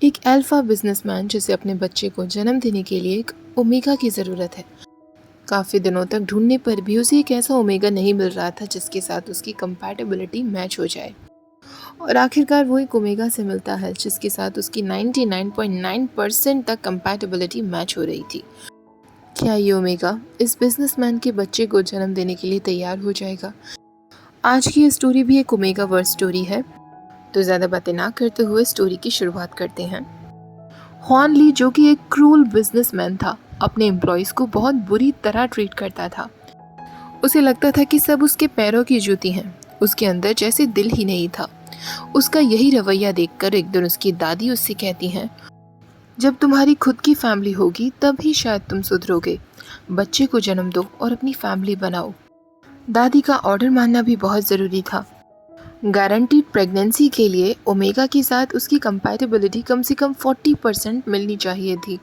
एक alpha businessman जिसे अपने बच्चे को जन्म देने के लिए एक ओमेगा की ज़रूरत है। काफ़ी दिनों तक ढूंढने पर भी उसे एक ऐसा ओमेगा नहीं मिल रहा था जिसके साथ उसकी कंपैटिबिलिटी मैच हो जाए। और आखिरकार वो एक ओमेगा से मिलता है जिसके साथ उसकी 99.9% तक कंपैटिबिलिटी मैच हो रही थी। क्या ये ओमेगा इस बिजनेसमैन के बच्चे को जन्म देने के लिए तैयार हो जाएगा? आज की ये स्टोरी भी एक ओमेगा वर्स स्टोरी है। तो ज़्यादा बातें ना करते हुए स्टोरी की शुरुआत करते हैं। हुआन ली, जो कि एक क्रूल बिजनेसमैन था, अपने एम्प्लॉयज़ को बहुत बुरी तरह ट्रीट करता था। उसे लगता था कि सब उसके पैरों की जूती हैं। उसके अंदर जैसे दिल ही नहीं था। उसका यही रवैया देखकर एक दिन उसकी दादी उससे कहती हैं, जब तुम्हारी खुद की फैमिली होगी तब ही शायद तुम सुधरोगे। बच्चे को जन्म दो और अपनी फैमिली बनाओ। दादी का ऑर्डर मानना भी बहुत ज़रूरी था। गारंटीड प्रेगनेंसी के लिए ओमेगा के साथ उसकी कंपैटिबिलिटी कम से कम 40% मिलनी चाहिए थी।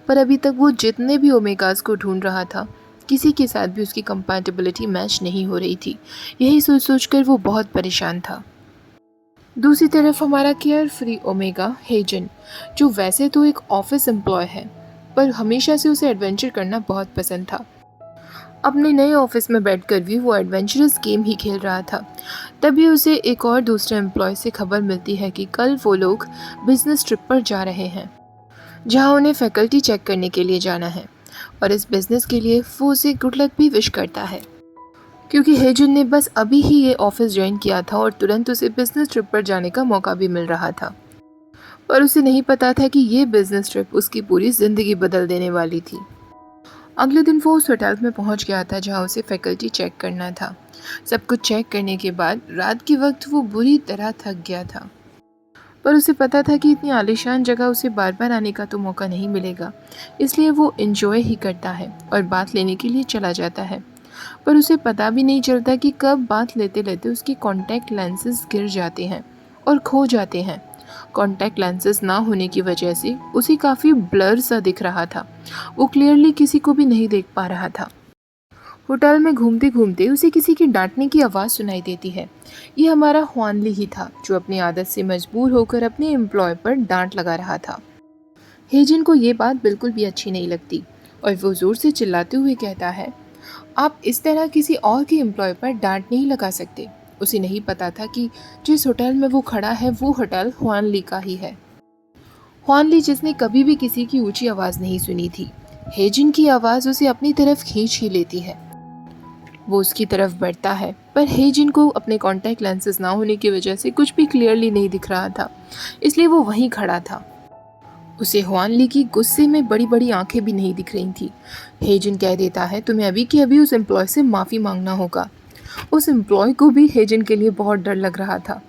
पर अभी तक वो जितने भी ओमेगास को ढूंढ रहा था, किसी के साथ भी उसकी कंपैटिबिलिटी मैच नहीं हो रही थी। यही सोच सोच कर वो बहुत परेशान था। दूसरी तरफ हमारा केयर फ्री ओमेगा हेजन, जो वैसे तो एक ऑफिस एम्प्लॉय है, पर हमेशा से उसे एडवेंचर करना बहुत पसंद था। अपने नए ऑफिस में बैठकर भी वो एडवेंचरस गेम ही खेल रहा था। तभी उसे एक और दूसरे एम्प्लॉय से खबर मिलती है कि कल वो लोग बिजनेस ट्रिप पर जा रहे हैं, जहां उन्हें फैकल्टी चेक करने के लिए जाना है। और इस बिजनेस के लिए वो उसे गुड लक भी विश करता है, क्योंकि हेजन ने बस अभी ही ये ऑफिस ज्वाइन किया था और तुरंत उसे बिजनेस ट्रिप पर जाने का मौका भी मिल रहा था। पर उसे नहीं पता था कि ये बिजनेस ट्रिप उसकी पूरी जिंदगी बदल देने वाली थी। अगले दिन वो उस होटल में पहुंच गया था जहां उसे फैकल्टी चेक करना था। सब कुछ चेक करने के बाद रात के वक्त वो बुरी तरह थक गया था। पर उसे पता था कि इतनी आलीशान जगह उसे बार बार आने का तो मौका नहीं मिलेगा, इसलिए वो एंजॉय ही करता है और बात लेने के लिए चला जाता है। पर उसे पता भी नहीं चलता कि कब बात लेते लेते उसके कॉन्टैक्ट लेंसेज गिर जाते हैं और खो जाते हैं। कॉन्टैक्ट लेंसेज ना होने की वजह से उसे काफ़ी ब्लर सा दिख रहा था। वो क्लियरली किसी को भी नहीं देख पा रहा था। होटल में घूमते घूमते उसे किसी की डांटने की आवाज़ सुनाई देती है। ये हमारा हुआन ली ही था, जो अपनी आदत से मजबूर होकर अपने एम्प्लॉय पर डांट लगा रहा था। हेजन को ये बात बिल्कुल भी अच्छी नहीं लगती और वो ज़ोर से चिल्लाते हुए कहता है, आप इस तरह किसी और के एम्प्लॉय पर डांट नहीं लगा सकते। उसे नहीं पता था कि जिस होटल में वो खड़ा है वो होटल हुआन ली का ही है। हुआन ली, जिसने कभी भी किसी की ऊंची आवाज़ नहीं सुनी थी, हेजन की आवाज़ उसे अपनी तरफ खींच ही लेती है। वो उसकी तरफ बढ़ता है, पर हेजिन को अपने कॉन्टैक्ट लेंसेज ना होने की वजह से कुछ भी क्लियरली नहीं दिख रहा था, इसलिए वो वहीं खड़ा था। उसे हुआन ली की गुस्से में बड़ी बड़ी आंखें भी नहीं दिख रही थी। हेजिन कह देता है, तुम्हें अभी के अभी उस एम्प्लॉय से माफ़ी मांगना होगा। उस एम्प्लॉय को भी हेजिन के लिए बहुत डर लग रहा था।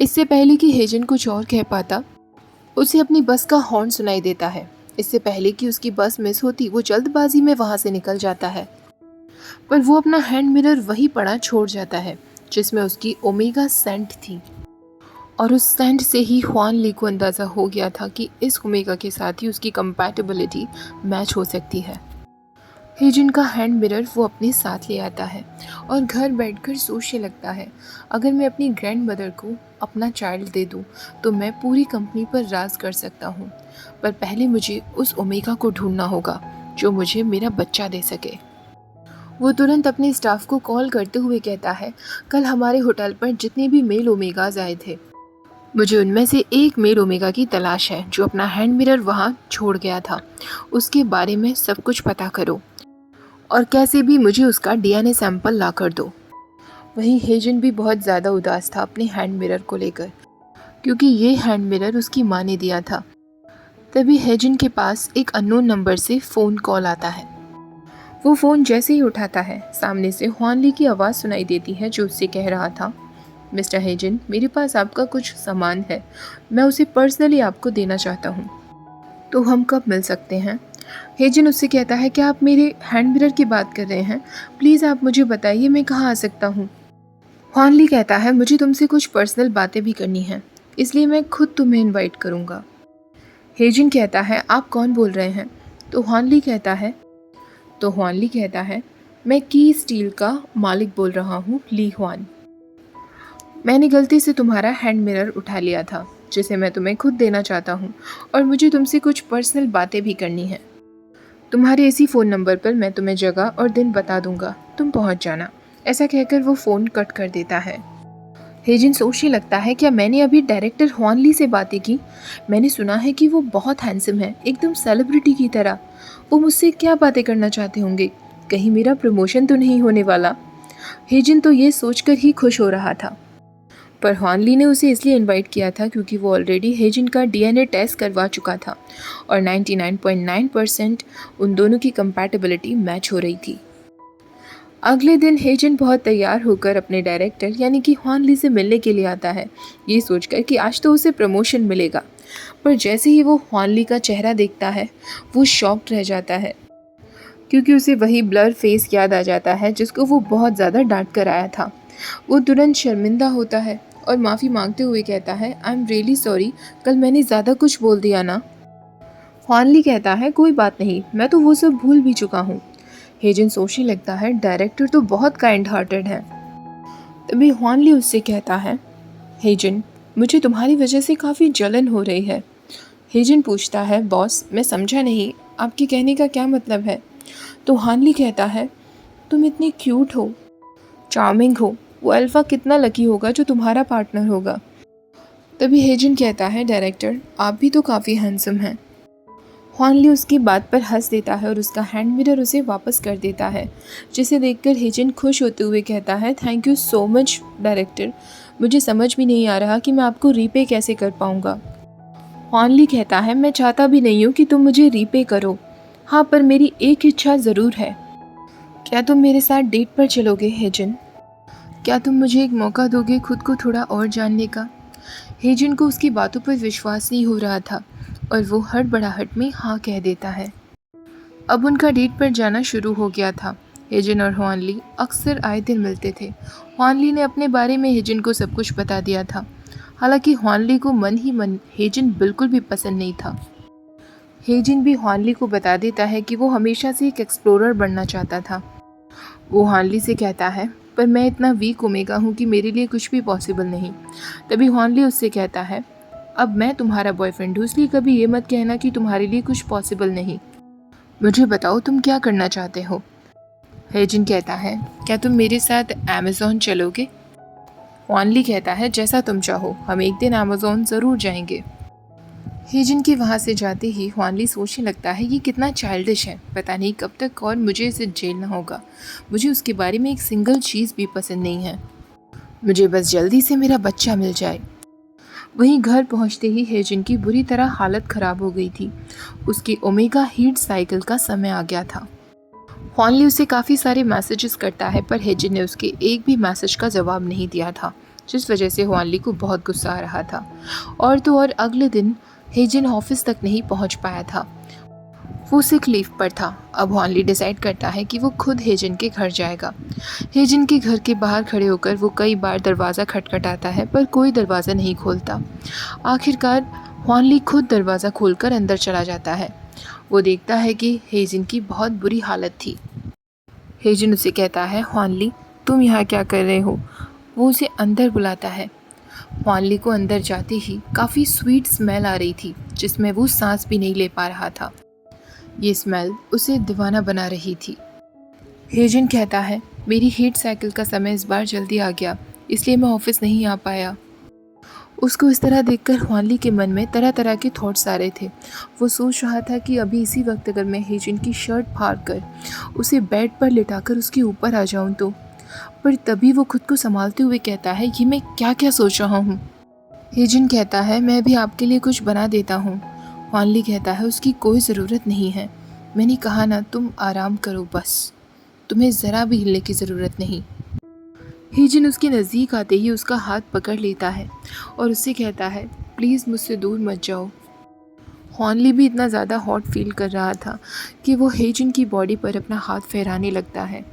इससे पहले कि हेजिन कुछ और कह पाता, उसे अपनी बस का हॉर्न सुनाई देता है। इससे पहले कि उसकी बस मिस होती, वो जल्दबाजी में वहाँ से निकल जाता है। पर वो अपना हैंड मिरर वहीं पड़ा छोड़ जाता है जिसमें उसकी ओमेगा सेंट थी। और उस सेंट से ही हुआन ली को अंदाज़ा हो गया था कि इस ओमेगा के साथ ही उसकी कंपैटिबिलिटी मैच हो सकती है। हेजिन का हैंड मिरर वो अपने साथ ले आता है और घर बैठकर सोचने लगता है, अगर मैं अपनी ग्रैंड मदर को अपना चाइल्ड दे दूँ तो मैं पूरी कंपनी पर राज कर सकता हूँ। पर पहले मुझे उस ओमेगा को ढूंढना होगा जो मुझे मेरा बच्चा दे सके। वो तुरंत अपने स्टाफ को कॉल करते हुए कहता है, कल हमारे होटल पर जितने भी मेल ओमेगाज आए थे, मुझे उनमें से एक मेल ओमेगा की तलाश है जो अपना हैंड मिरर वहाँ छोड़ गया था। उसके बारे में सब कुछ पता करो और कैसे भी मुझे उसका डीएनए सैंपल ला कर दो। वहीं हेजन भी बहुत ज़्यादा उदास था अपने हैंड मिरर को लेकर, क्योंकि ये हैंड मिरर उसकी माँ ने दिया था। तभी हेजन के पास एक अननोन नंबर से फ़ोन कॉल आता है। वो फ़ोन जैसे ही उठाता है, सामने से हुआन ली की आवाज़ सुनाई देती है जो उससे कह रहा था, मिस्टर हेजन, मेरे पास आपका कुछ सामान है, मैं उसे पर्सनली आपको देना चाहता हूँ, तो हम कब मिल सकते हैं? हेजन उससे कहता है, क्या आप मेरे हैंड मिरर की बात कर रहे हैं? प्लीज़ आप मुझे बताइए मैं कहाँ आ सकता हूँ। हुआन ली कहता है, मुझे तुमसे कुछ पर्सनल बातें भी करनी हैं, इसलिए मैं खुद तुम्हें इन्वाइट करूँगा। हेजन कहता है, आप कौन बोल रहे हैं? तो हुआन ली कहता है, मैं की स्टील का मालिक बोल रहा हूँ, ली हुआन। मैंने गलती से तुम्हारा हैंड मिरर उठा लिया था, जिसे मैं तुम्हें खुद देना चाहता हूँ, और मुझे तुमसे कुछ पर्सनल बातें भी करनी हैं। तुम्हारे इसी फ़ोन नंबर पर मैं तुम्हें जगह और दिन बता दूंगा, तुम पहुँच जाना। ऐसा कहकर वो फ़ोन कट कर देता है। हेजिन सोचने लगता है, क्या मैंने अभी डायरेक्टर हुआन ली से बातें की? मैंने सुना है कि वो बहुत हैंडसम है, एकदम सेलिब्रिटी की तरह। वो मुझसे क्या बातें करना चाहते होंगे? कहीं मेरा प्रमोशन तो नहीं होने वाला? हेजिन तो ये सोचकर ही खुश हो रहा था। पर हुआन ली ने उसे इसलिए इनवाइट किया था क्योंकि वो ऑलरेडी हेजिन का डीएनए टेस्ट करवा चुका था और 99.9% उन दोनों की कंपैटिबिलिटी मैच हो रही थी। अगले दिन हेजिन बहुत तैयार होकर अपने डायरेक्टर यानी कि हुआन ली से मिलने के लिए आता है, ये सोचकर कि आज तो उसे प्रमोशन मिलेगा। पर जैसे ही वो हुआन ली का चेहरा देखता है, वो शॉक्ड रह जाता है, क्योंकि उसे वही ब्लर फेस याद आ जाता है जिसको वो बहुत ज़्यादा डांट कर आया था। वो तुरंत शर्मिंदा होता है और माफ़ी मांगते हुए कहता है, आई एम रियली सॉरी, कल मैंने ज़्यादा कुछ बोल दिया ना। हुआन ली कहता है, कोई बात नहीं, मैं तो वो सब भूल भी चुका हूँ। हेजिन सोचने लगता है, डायरेक्टर तो बहुत काइंड हार्टेड है। तभी हुआन ली उससे कहता है, हेजिन, मुझे तुम्हारी वजह से काफ़ी जलन हो रही है। हेजिन पूछता है, बॉस, मैं समझा नहीं, आपके कहने का क्या मतलब है? तो हुआन ली कहता है, तुम इतनी क्यूट हो, चार्मिंग हो, वो अल्फ़ा कितना लकी होगा जो तुम्हारा पार्टनर होगा। तभी हेजिन कहता है, डायरेक्टर, आप भी तो काफ़ी हैंडसम हैं। हुआन ली उसकी बात पर हंस देता है और उसका हैंड मिरर उसे वापस कर देता है, जिसे देखकर हेजिन खुश होते हुए कहता है, thank you so much director, मुझे समझ भी नहीं आ रहा कि मैं आपको रीपे कैसे कर पाऊँगा। हुआन ली कहता है, मैं चाहता भी नहीं हूँ कि तुम मुझे रीपे करो। हाँ, पर मेरी एक इच्छा ज़रूर है। क्या तुम मेरे साथ डेट पर चलोगे हेजिन? क्या तुम मुझे एक मौका दोगे खुद को थोड़ा और जानने का? हेजिन को उसकी बातों पर विश्वास नहीं हो रहा था और वो हड़बड़ाहट में हाँ कह देता है। अब उनका डेट पर जाना शुरू हो गया था। हेजिन और हुआन ली अक्सर आए दिन मिलते थे। हुआन ली ने अपने बारे में हेजिन को सब कुछ बता दिया था। हालांकि हुआन ली को मन ही मन हेजिन बिल्कुल भी पसंद नहीं था। हेजिन भी हुआन ली को बता देता है कि वो हमेशा से एक एक्सप्लोरर बनना चाहता था। वो हुआन ली से कहता है, पर मैं इतना वीक ओमेगा हूँ कि मेरे लिए कुछ भी पॉसिबल नहीं। तभी हुआन ली उससे कहता है, अब मैं तुम्हारा बॉयफ्रेंड हूँ, इसलिए कभी ये मत कहना कि तुम्हारे लिए कुछ पॉसिबल नहीं। मुझे बताओ तुम क्या करना चाहते हो? हेजिन कहता है, क्या तुम मेरे साथ अमेज़ॉन चलोगे? हुआन ली कहता है, जैसा तुम चाहो, हम एक दिन अमेज़ॉन ज़रूर जाएंगे। हेजिन के वहाँ से जाते ही हुआन ली सोचने लगता है, ये कितना चाइल्डिश है, पता नहीं कब तक और मुझे इसे झेलना होगा। मुझे उसके बारे में एक सिंगल चीज़ भी पसंद नहीं है। मुझे बस जल्दी से मेरा बच्चा मिल जाए। वहीं घर पहुंचते ही हेजिन की बुरी तरह हालत ख़राब हो गई थी। उसकी ओमेगा हीट साइकिल का समय आ गया था। हुआन ली उसे काफ़ी सारे मैसेजेस करता है, पर हेजिन ने उसके एक भी मैसेज का जवाब नहीं दिया था, जिस वजह से हुआन ली को बहुत गुस्सा आ रहा था। और तो और अगले दिन हेजिन ऑफिस तक नहीं पहुंच पाया था, वो सिक लीव पर था। अब हुआन ली डिसाइड करता है कि वो खुद हेजिन के घर जाएगा। हेजिन के घर के बाहर खड़े होकर वो कई बार दरवाज़ा खटखटाता है, पर कोई दरवाज़ा नहीं खोलता। आखिरकार हुआन ली खुद दरवाज़ा खोलकर अंदर चला जाता है। वो देखता है कि हेजिन की बहुत बुरी हालत थी। हेजिन उसे कहता है, हुआन ली, तुम यहाँ क्या कर रहे हो? वो उसे अंदर बुलाता है। हुआन ली को अंदर जाते ही काफ़ी स्वीट स्मेल आ रही थी, जिसमें वो सांस भी नहीं ले पा रहा था। ये स्मेल उसे दीवाना बना रही थी। हेजिन कहता है, मेरी हीट साइकिल का समय इस बार जल्दी आ गया, इसलिए मैं ऑफिस नहीं आ पाया। उसको इस तरह देखकर हुआन ली के मन में तरह तरह के थॉट्स आ रहे थे। वो सोच रहा था कि अभी इसी वक्त अगर मैं हेजिन की शर्ट फाड़ कर उसे बेड पर लिटाकर उसके ऊपर आ जाऊं तो। पर तभी वो खुद को संभालते हुए कहता है, ये मैं क्या क्या सोच रहा हूँ। हेजिन कहता है, मैं भी आपके लिए कुछ बना देता हूँ। हुआन ली कहता है, उसकी कोई ज़रूरत नहीं है, मैंने कहा ना, तुम आराम करो बस, तुम्हें ज़रा भी हिलने की ज़रूरत नहीं। हेजिन उसके नज़दीक आते ही उसका हाथ पकड़ लेता है और उससे कहता है, प्लीज़ मुझसे दूर मत जाओ। हुआन ली भी इतना ज़्यादा हॉट फील कर रहा था कि वो हेजिन की बॉडी पर अपना हाथ फहराने लगता है,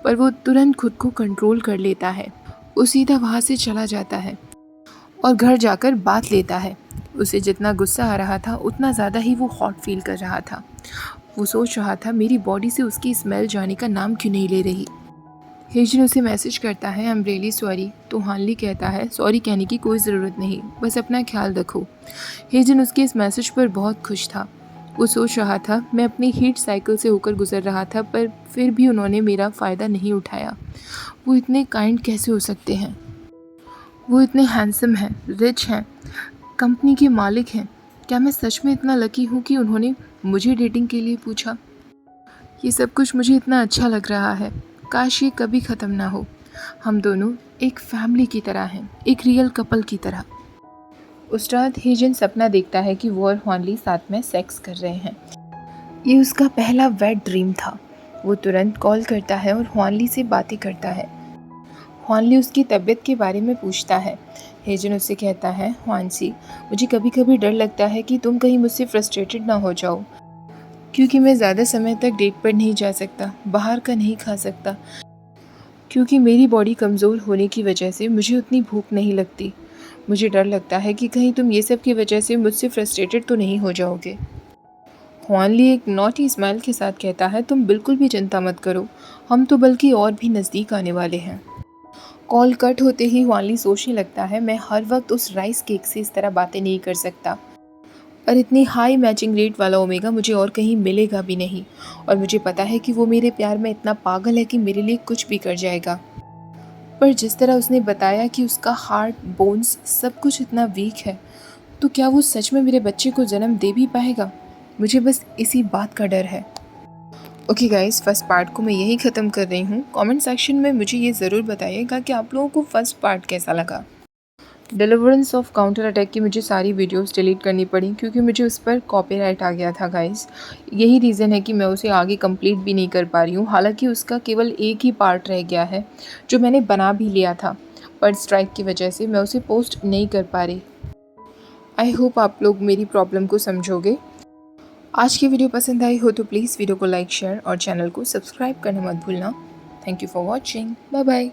पर वो तुरंत खुद को कंट्रोल कर लेता है। वो सीधा वहाँ से चला जाता है और घर जाकर बात लेता है। उसे जितना गुस्सा आ रहा था उतना ज़्यादा ही वो हॉट फील कर रहा था। वो सोच रहा था, मेरी बॉडी से उसकी स्मेल जाने का नाम क्यों नहीं ले रही। हेजन उसे मैसेज करता है, आई एम रियली सॉरी। तो हानली कहता है, सॉरी कहने की कोई ज़रूरत नहीं, बस अपना ख्याल रखो। हेजन उसके इस मैसेज पर बहुत खुश था। वो सोच रहा था, मैं अपनी हीट साइकिल से होकर गुजर रहा था, पर फिर भी उन्होंने मेरा फ़ायदा नहीं उठाया। वो इतने काइंड कैसे हो सकते हैं? वो इतने हैंडसम हैं, रिच हैं, कंपनी के मालिक हैं। क्या मैं सच में इतना लकी हूँ कि उन्होंने मुझे डेटिंग के लिए पूछा? ये सब कुछ मुझे इतना अच्छा लग रहा है। काश ये कभी ख़त्म ना हो। हम दोनों एक फैमिली की तरह हैं, एक रियल कपल की तरह। उस रात हेजन सपना देखता है कि वो और ह्वानली साथ में सेक्स कर रहे हैं। ये उसका पहला वेट ड्रीम था। वो तुरंत कॉल करता है और ह्वानली से बातें करता है। ह्वानली उसकी तबीयत के बारे में पूछता है। हेजन उससे कहता है, ह्वानसी, मुझे कभी कभी डर लगता है कि तुम कहीं मुझसे फ्रस्ट्रेटेड ना हो जाओ, क्योंकि मैं ज़्यादा समय तक डेट पर नहीं जा सकता, बाहर का नहीं खा सकता, क्योंकि मेरी बॉडी कमज़ोर होने की वजह से मुझे उतनी भूख नहीं लगती। मुझे डर लगता है कि कहीं तुम ये सब की वजह से मुझसे फ्रस्ट्रेटेड तो नहीं हो जाओगे। ह्वानली एक नॉटी स्माइल के साथ कहता है, तुम बिल्कुल भी चिंता मत करो, हम तो बल्कि और भी नज़दीक आने वाले हैं। कॉल कट होते ही ह्वानली सोचने लगता है, मैं हर वक्त उस राइस केक से इस तरह बातें नहीं कर सकता, और इतनी हाई मैचिंग रेट वाला ओमेगा मुझे और कहीं मिलेगा भी नहीं, और मुझे पता है कि वो मेरे प्यार में इतना पागल है कि मेरे लिए कुछ भी कर जाएगा। पर जिस तरह उसने बताया कि उसका हार्ट, बोन्स, सब कुछ इतना वीक है, तो क्या वो सच में मेरे बच्चे को जन्म दे भी पाएगा? मुझे बस इसी बात का डर है। ओके गाइस, फर्स्ट पार्ट को मैं यही ख़त्म कर रही हूँ। कमेंट सेक्शन में मुझे ये ज़रूर बताइएगा कि आप लोगों को फर्स्ट पार्ट कैसा लगा। डिलीवरेंस ऑफ काउंटर अटैक की मुझे सारी वीडियोस डिलीट करनी पड़ी क्योंकि मुझे उस पर कॉपीराइट आ गया था गाइस। यही रीज़न है कि मैं उसे आगे कंप्लीट भी नहीं कर पा रही हूँ। हालांकि उसका केवल एक ही पार्ट रह गया है जो मैंने बना भी लिया था, पर स्ट्राइक की वजह से मैं उसे पोस्ट नहीं कर पा रही। आई होप आप लोग मेरी प्रॉब्लम को समझोगे। आज की वीडियो पसंद आई हो तो प्लीज़ वीडियो को लाइक, शेयर और चैनल को सब्सक्राइब करना मत भूलना। Thank you for watching. Bye bye.